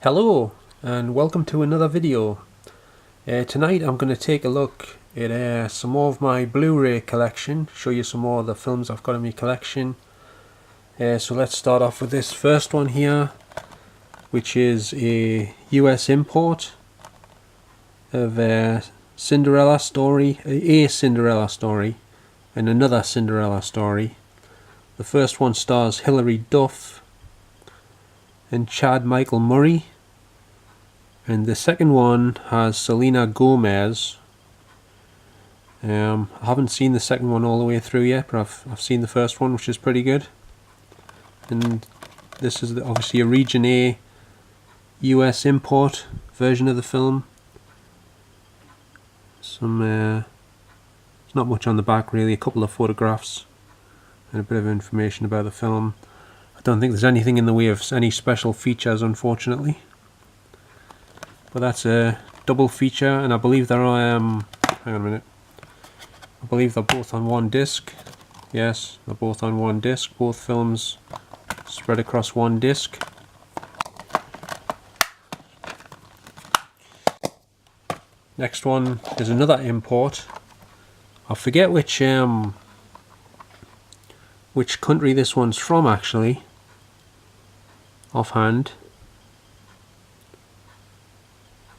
Hello and welcome to another video. Tonight I'm going to take a look at some more of my Blu-ray collection, show you some more of the films I've got in my collection. So let's start off with this first one here, which is a US import of Cinderella Story, a Cinderella Story and another Cinderella Story. The first one stars Hilary Duff and Chad Michael Murray. And the second one has Selena Gomez. I haven't seen the second one all the way through yet, but I've seen the first one, which is pretty good. And this is obviously a Region A US import version of the film. There's not much on the back really, a couple of photographs and a bit of information about the film. I don't think there's anything in the way of any special features, unfortunately. But that's a double feature, and I believe they're hang on a minute. I believe they're both on one disc. Yes, they're both on one disc. Both films spread across one disc. Next one is another import. I forget which country this one's from actually, offhand.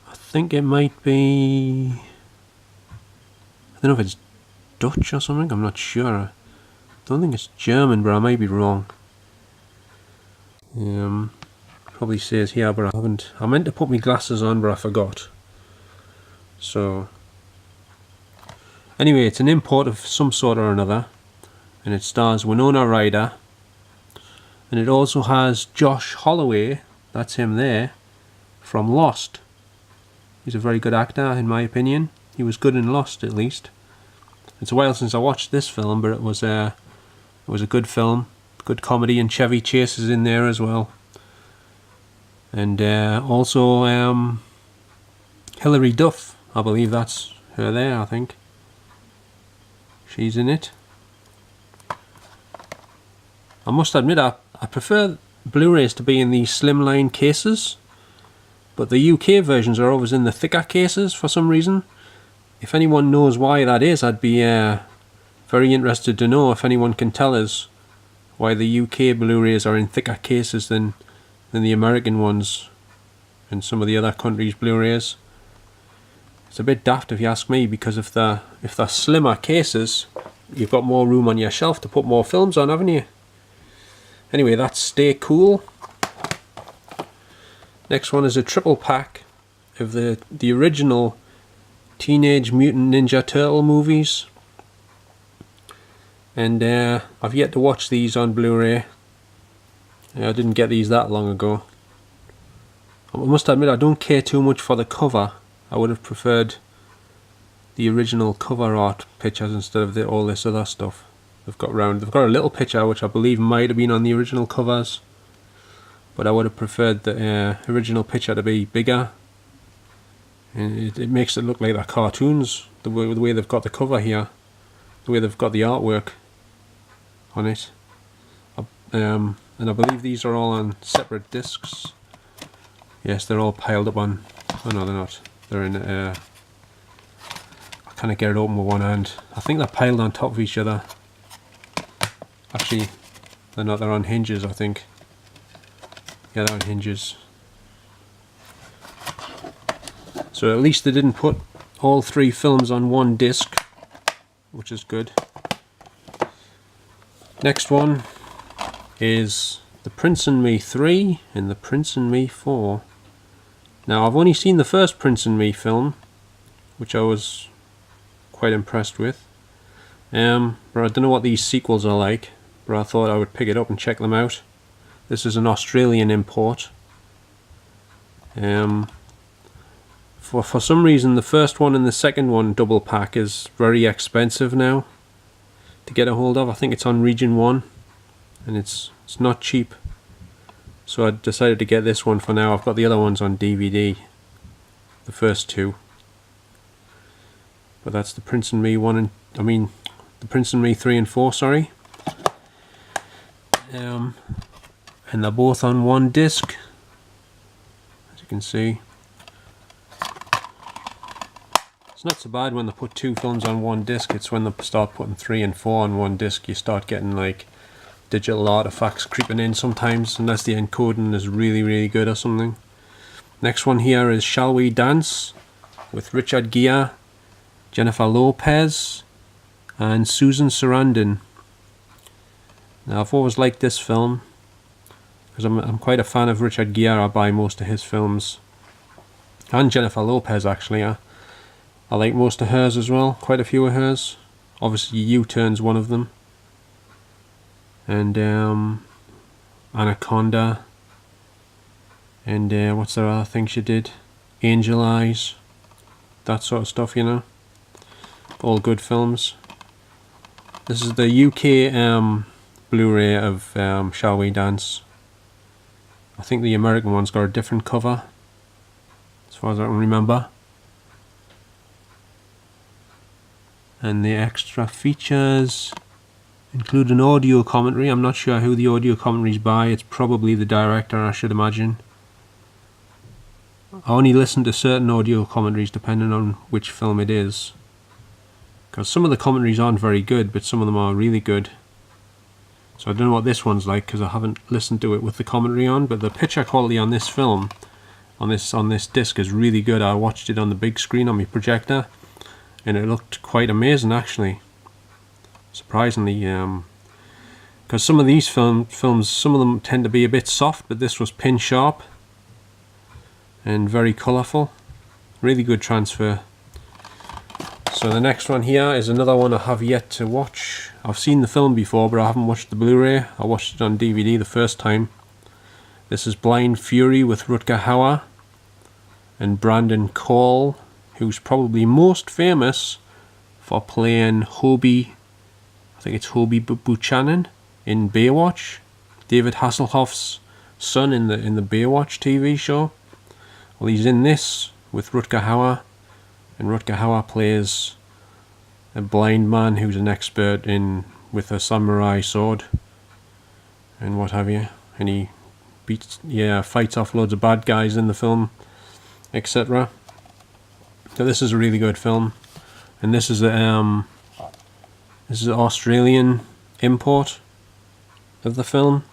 I think it might be, I don't know if it's Dutch or something, I'm not sure. I don't think it's German, but I might be wrong. Probably says here, but I haven't. I meant to put my glasses on, but I forgot. So anyway, it's an import of some sort or another, and it stars Winona Ryder, and it also has Josh Holloway, that's him there, from Lost. He's a very good actor, in my opinion. He was good in Lost, at least. It's a while since I watched this film, but it was a good film, good comedy, and Chevy Chase is in there as well. And also Hilary Duff, I believe that's her there. I think she's in it. I must admit, I prefer Blu-rays to be in these slimline cases. But the UK versions are always in the thicker cases for some reason. If anyone knows why that is, I'd be very interested to know if anyone can tell us why the UK Blu-rays are in thicker cases than the American ones and some of the other countries' Blu-rays. It's a bit daft if you ask me, because if they're slimmer cases, you've got more room on your shelf to put more films on, haven't you? Anyway, that's Stay Cool. Next one is a triple pack of the original Teenage Mutant Ninja Turtle movies, and I've yet to watch these on Blu-ray. I didn't get these that long ago. I must admit, I don't care too much for the cover. I would have preferred the original cover art pictures instead of all this other stuff they've got around. They've got a little picture which I believe might have been on the original covers, but I would have preferred the original picture to be bigger, and it makes it look like they're cartoons, the way they've got the cover here, the way they've got the artwork on it. And I believe these are all on separate discs. Yes, they're all piled up on, oh no they're not, they're in, I can't get it open with one hand. I think they're piled on top of each other. Actually, they're not, they're on hinges I think. Yeah, they're on hinges. So at least they didn't put all three films on one disc, which is good. Next one is The Prince and Me 3 and The Prince and Me 4. Now, I've only seen the first Prince and Me film, which I was quite impressed with. But I don't know what these sequels are like, but I thought I would pick it up and check them out. This is an Australian import. For some reason, the first one and the second one double pack is very expensive now to get a hold of. I think it's on Region 1, and it's not cheap. So I decided to get this one for now. I've got the other ones on DVD, the first two. But that's The Prince and Me 1 and The Prince and Me 3 and 4. Sorry. And they're both on one disc, as you can see. It's not so bad when they put 2 films on one disc. It's when they start putting 3 and 4 on one disc you start getting like digital artifacts creeping in sometimes, unless the encoding is really good or something. Next one here is Shall We Dance with Richard Gere, Jennifer Lopez and Susan Sarandon. Now I've always liked this film because I'm quite a fan of Richard Gere. I buy most of his films, and Jennifer Lopez actually. I like most of hers as well, quite a few of hers. Obviously U-Turn's one of them. And Anaconda. And what's the other thing she did? Angel Eyes. That sort of stuff, you know. All good films. This is the UK Blu-ray of Shall We Dance. I think the American one's got a different cover, as far as I can remember. And the extra features include an audio commentary. I'm not sure who the audio commentary is by. It's probably the director, I should imagine. I only listen to certain audio commentaries depending on which film it is, because some of the commentaries aren't very good, but some of them are really good. So I don't know what this one's like because I haven't listened to it with the commentary on, but the picture quality on this film, on this disc, is really good. I watched it on the big screen on my projector and it looked quite amazing actually, surprisingly, because some of these films, some of them tend to be a bit soft, but this was pin sharp and very colourful. Really good transfer. So the next one here is another one I have yet to watch. I've seen the film before, but I haven't watched the Blu-ray. I watched it on DVD the first time. This is Blind Fury with Rutger Hauer and Brandon Cole, who's probably most famous for playing Hobie, I think it's Hobie Buchanan in Baywatch, David Hasselhoff's son in the Baywatch TV show. Well, he's in this with Rutger Hauer, and Rutger Hauer plays a blind man who's an expert with a samurai sword and what have you, and he fights off loads of bad guys in the film, etc. So this is a really good film, and this is an Australian import of the film.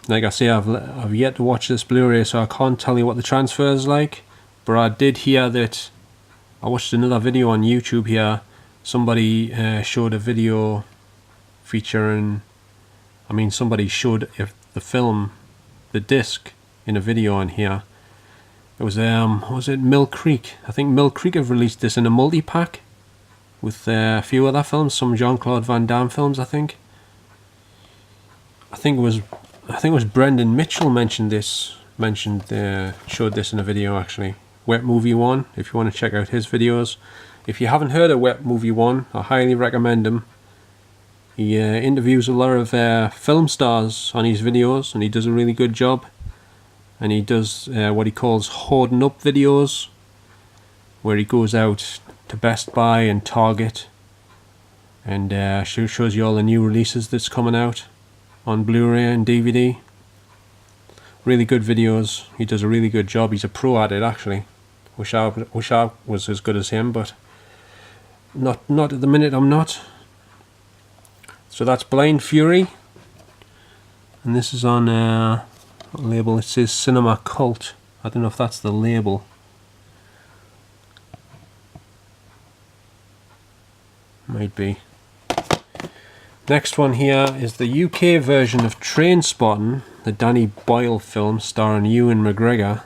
Like I say, I've yet to watch this Blu-ray, so I can't tell you what the transfer is like, but I did hear that I watched another video on YouTube here. Somebody showed a video featuring, somebody showed the film, the disc, in a video on here. It was was it Mill Creek? I think Mill Creek have released this in a multi-pack with a few other films, some Jean-Claude Van Damme films. I think it was Brendan Mitchell showed this in a video actually. Wet Movie One, if you want to check out his videos. If you haven't heard of Wet Movie One, I highly recommend him. He interviews a lot of film stars on his videos, and he does a really good job. And he does what he calls hoarding up videos, where he goes out to Best Buy and Target and shows you all the new releases that's coming out on Blu-ray and DVD. Really good videos. He does a really good job. He's a pro at it actually. Wish I was as good as him, but not at the minute. I'm not. So that's Blind Fury, and this is on label. It says Cinema Cult. I don't know if that's the label. Might be. Next one here is the UK version of Trainspotting, the Danny Boyle film starring Ewan McGregor.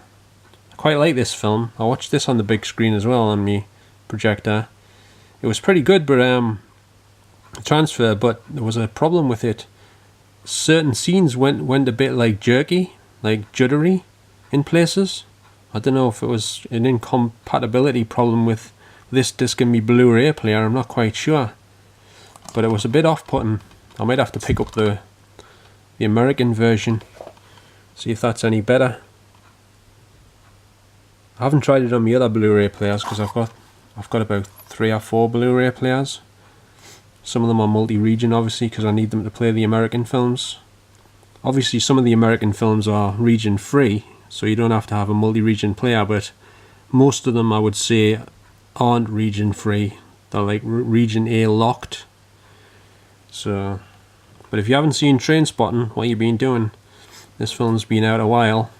I quite like this film. I watched this on the big screen as well on my projector. It was pretty good, but transfer, but there was a problem with it. Certain scenes went a bit like jerky, like juddery in places. I don't know if it was an incompatibility problem with this disc and my Blu-ray player. I'm not quite sure, but it was a bit off-putting. I might have to pick up the American version, see if that's any better. I haven't tried it on my other Blu-ray players because I've got about 3 or 4 Blu-ray players. Some of them are multi-region obviously because I need them to play the American films. Obviously some of the American films are region free, so you don't have to have a multi-region player, but most of them I would say aren't region free. They're like region A locked. So, but if you haven't seen Trainspotting, what you been doing? This film's been out a while,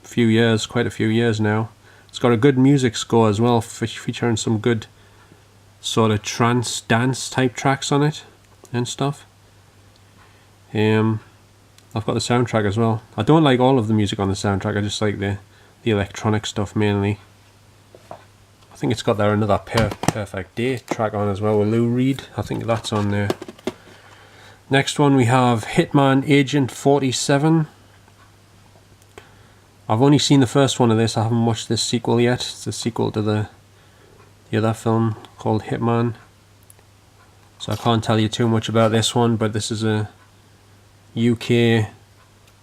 a few years, quite a few years now. It's got a good music score as well, featuring some good sort of trance dance type tracks on it and stuff. I've got the soundtrack as well. I don't like all of the music on the soundtrack, I just like the electronic stuff mainly. I think it's got there Another Perfect Day track on as well with Lou Reed. I think that's on there. Next one we have Hitman Agent 47. I've only seen the first one of this, I haven't watched this sequel yet. It's a sequel to the other film called Hitman. So I can't tell you too much about this one, but this is a UK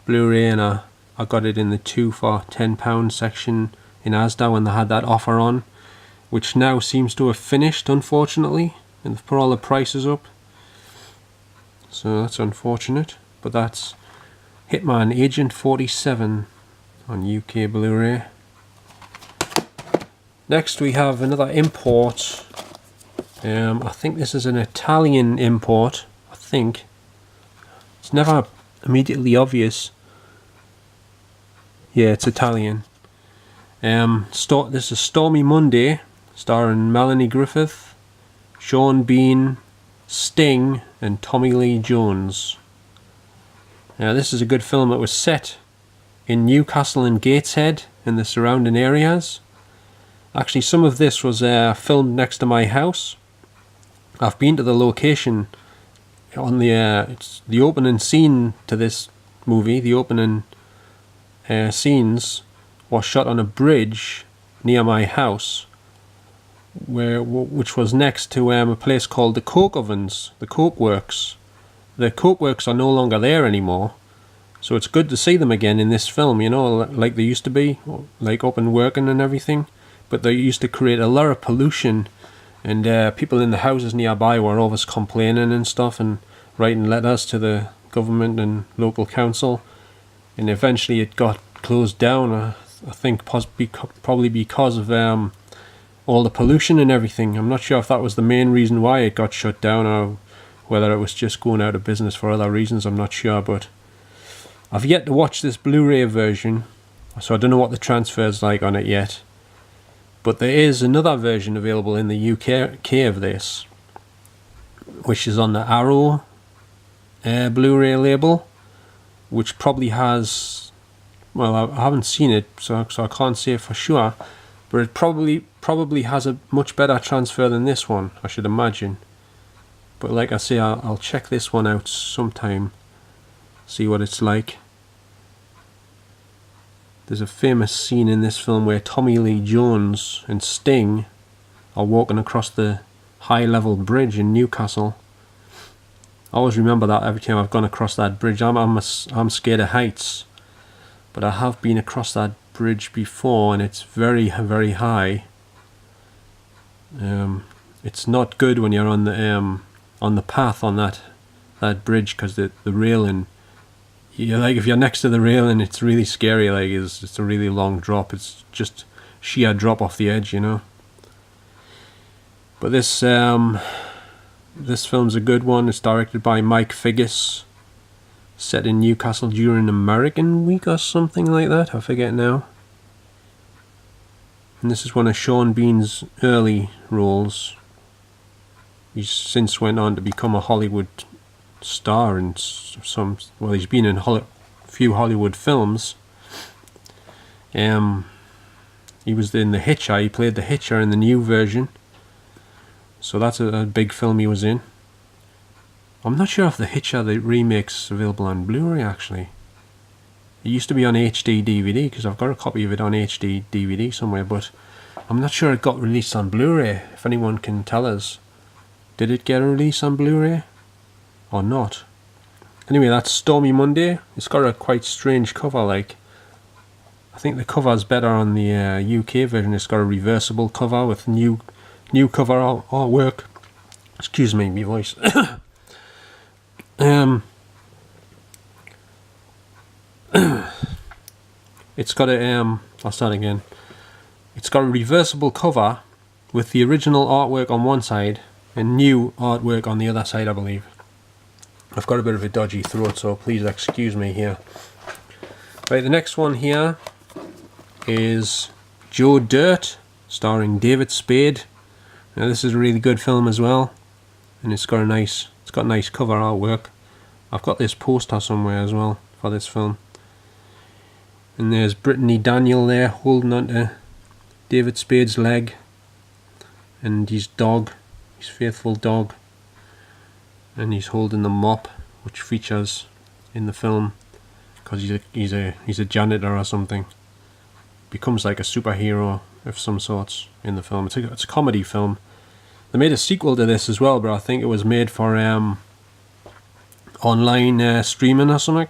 Blu-ray and I got it in the 2 for £10 section in Asda when they had that offer on, which now seems to have finished unfortunately, and they've put all the prices up. So that's unfortunate, but that's Hitman Agent 47 on UK Blu-ray. Next we have another import. I think this is an Italian import, I think. It's never immediately obvious. Yeah, it's Italian. This is Stormy Monday, starring Melanie Griffith, Sean Bean, Sting and Tommy Lee Jones. Now this is a good film. It was set in Newcastle and Gateshead and the surrounding areas. Actually some of this was filmed next to my house. I've been to the location on the opening scene to this movie. The opening scenes was shot on a bridge near my house, which was next to a place called the Coke Ovens, the Coke Works. The Coke Works are no longer there anymore, so it's good to see them again in this film, you know, like they used to be, like up and working and everything. But they used to create a lot of pollution, and people in the houses nearby were always complaining and stuff and writing letters to the government and local council, and eventually it got closed down. I think probably because of all the pollution and everything. I'm not sure if that was the main reason why it got shut down or whether it was just going out of business for other reasons. I'm not sure, but I've yet to watch this Blu-ray version, so I don't know what the transfer is like on it yet. But there is another version available in the UK of this, which is on the Arrow Blu-ray label, which probably has, well, I haven't seen it, so I can't say for sure, but it probably has a much better transfer than this one, I should imagine. But like I say, I'll check this one out sometime, see what it's like. There's a famous scene in this film where Tommy Lee Jones and Sting are walking across the high-level bridge in Newcastle. I always remember that every time I've gone across that bridge. I'm scared of heights, but I have been across that bridge before, and it's very, very high. It's not good when you're on the path on that bridge, because the railing. Yeah, like if you're next to the railing, it's really scary. Like it's a really long drop. It's just sheer drop off the edge, you know. But this film's a good one. It's directed by Mike Figgis, set in Newcastle during American Week or something like that. I forget now. And this is one of Sean Bean's early roles. He's since went on to become a Hollywood star in he's been in a few Hollywood films. He was in The Hitcher. He played the Hitcher in the new version, so that's a big film he was in. I'm not sure if The Hitcher, the remake's available on Blu-ray actually. It used to be on HD DVD, because I've got a copy of it on HD DVD somewhere, but I'm not sure it got released on Blu-ray. If anyone can tell us, did it get a release on Blu-ray or not? Anyway, that's Stormy Monday. It's got a quite strange cover. Like, I think the cover's better on the UK version. It's got a reversible cover with new cover artwork. Excuse me, my voice. it's got a I'll start again. It's got a reversible cover with the original artwork on one side and new artwork on the other side, I believe. I've got a bit of a dodgy throat, so please excuse me here. Right, the next one here is Joe Dirt, starring David Spade. Now this is a really good film as well, and it's got nice cover artwork. I've got this poster somewhere as well for this film. And there's Brittany Daniel there holding onto David Spade's leg, and his dog, his faithful dog, and he's holding the mop, which features in the film because he's a janitor or something. Becomes like a superhero of some sorts in the film. It's a comedy film. They made a sequel to this as well, but I think it was made for online streaming or something,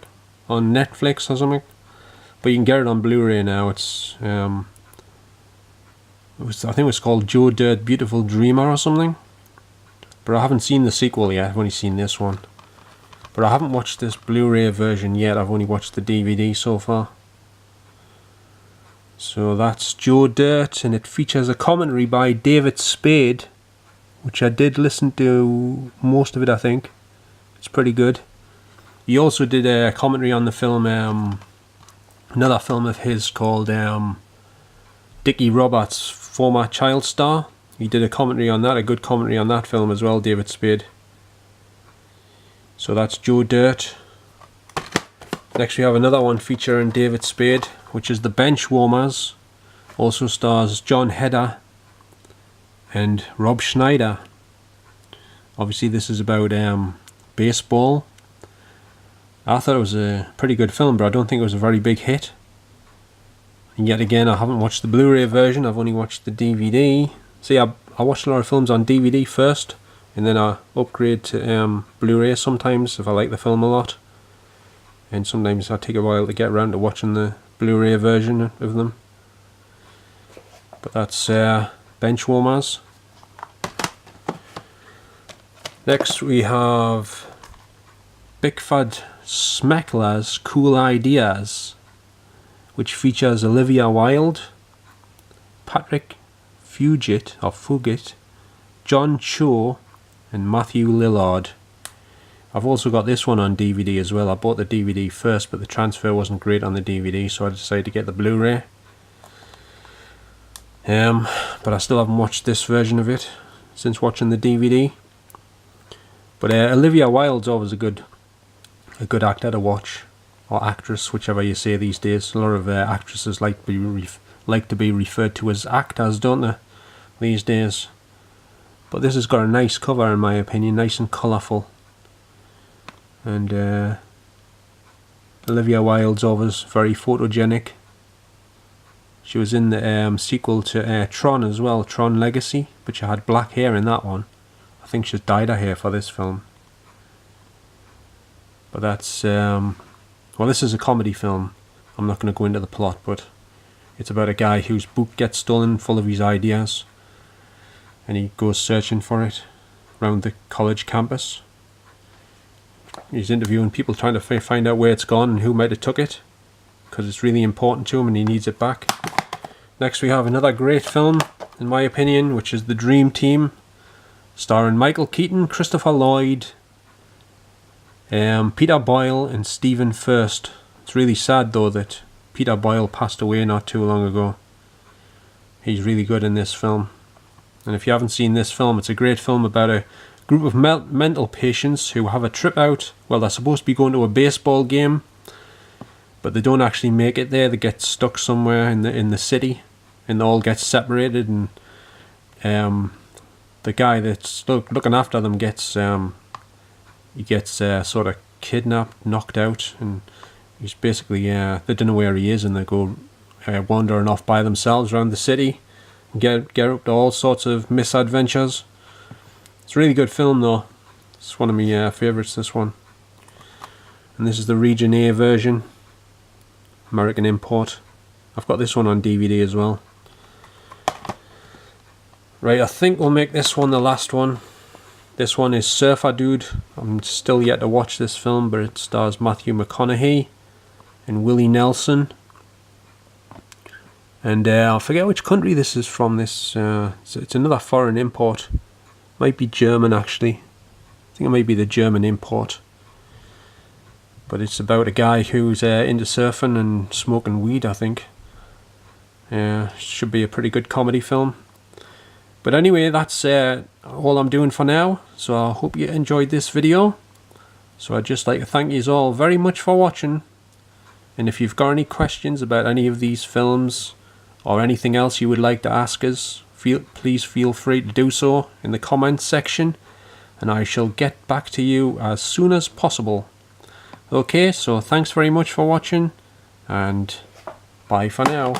on Netflix or something. But you can get it on Blu-ray now. It's I think it was called Joe Dirt Beautiful Dreamer or something. But I haven't seen the sequel yet. I've only seen this one. But I haven't watched this Blu-ray version yet. I've only watched the DVD so far. So that's Joe Dirt, and it features a commentary by David Spade, which I did listen to most of it, I think. It's pretty good. He also did a commentary on the film, another film of his called Dickie Roberts, former child star. He did a commentary on that, a good commentary on that film as well, David Spade. So that's Joe Dirt. Next we have another one featuring David Spade, which is The Benchwarmers. Also stars John Heder and Rob Schneider. Obviously this is about baseball. I thought it was a pretty good film, but I don't think it was a very big hit. And yet again, I haven't watched the Blu-ray version, I've only watched the DVD. See, I watch a lot of films on DVD first, and then I upgrade to Blu-ray sometimes if I like the film a lot. And sometimes I take a while to get around to watching the Blu-ray version of them. But that's Benchwarmers. Next we have Bickford Smekler's Cool Ideas, which features Olivia Wilde, Patrick Fugit, John Cho, and Matthew Lillard. I've also got this one on DVD as well. I bought the DVD first, but the transfer wasn't great on the DVD, so I decided to get the Blu-ray. But I still haven't watched this version of it since watching the DVD. But Olivia Wilde's always a good actor to watch, or actress, whichever you say these days. A lot of actresses like to be referred to as actors, don't they, these days? But this has got a nice cover in my opinion, nice and colourful. And Olivia Wilde's always very photogenic. She was in the sequel to Tron as well, Tron Legacy, but she had black hair in that one. I think she's dyed her hair for this film. But that's well, this is a comedy film. I'm not going to go into the plot, but it's about a guy whose book gets stolen full of his ideas, and he goes searching for it around the college campus. He's interviewing people trying to find out where it's gone and who might have took it, because it's really important to him and he needs it back. Next we have another great film, in my opinion, which is The Dream Team, starring Michael Keaton, Christopher Lloyd, Peter Boyle and Stephen Furst. It's really sad though that Peter Boyle passed away not too long ago. He's really good in this film. And if you haven't seen this film, it's a great film about a group of mental patients who have a trip out. Well, they're supposed to be going to a baseball game, but they don't actually make it there. They get stuck somewhere in the city, and they all get separated. And the guy that's looking after them gets sort of kidnapped, knocked out, and he's basically they don't know where he is, and they go wandering off by themselves around the city and get up to all sorts of misadventures. It's a really good film though. It's one of my favourites, this one. And this is the Region A version, American import. I've got this one on DVD as well. Right, I think we'll make this one the last one. This one is Surfer Dude. I'm still yet to watch this film, but it stars Matthew McConaughey and Willie Nelson. And I forget which country this is from. It's another foreign import. Might be German actually. I think it might be the German import. But it's about a guy who's into surfing and smoking weed, I think. Should be a pretty good comedy film. But anyway, that's all I'm doing for now. So I hope you enjoyed this video. So I'd just like to thank you all very much for watching. And if you've got any questions about any of these films or anything else you would like to ask us, please feel free to do so in the comments section, and I shall get back to you as soon as possible. Okay, so thanks very much for watching, and bye for now.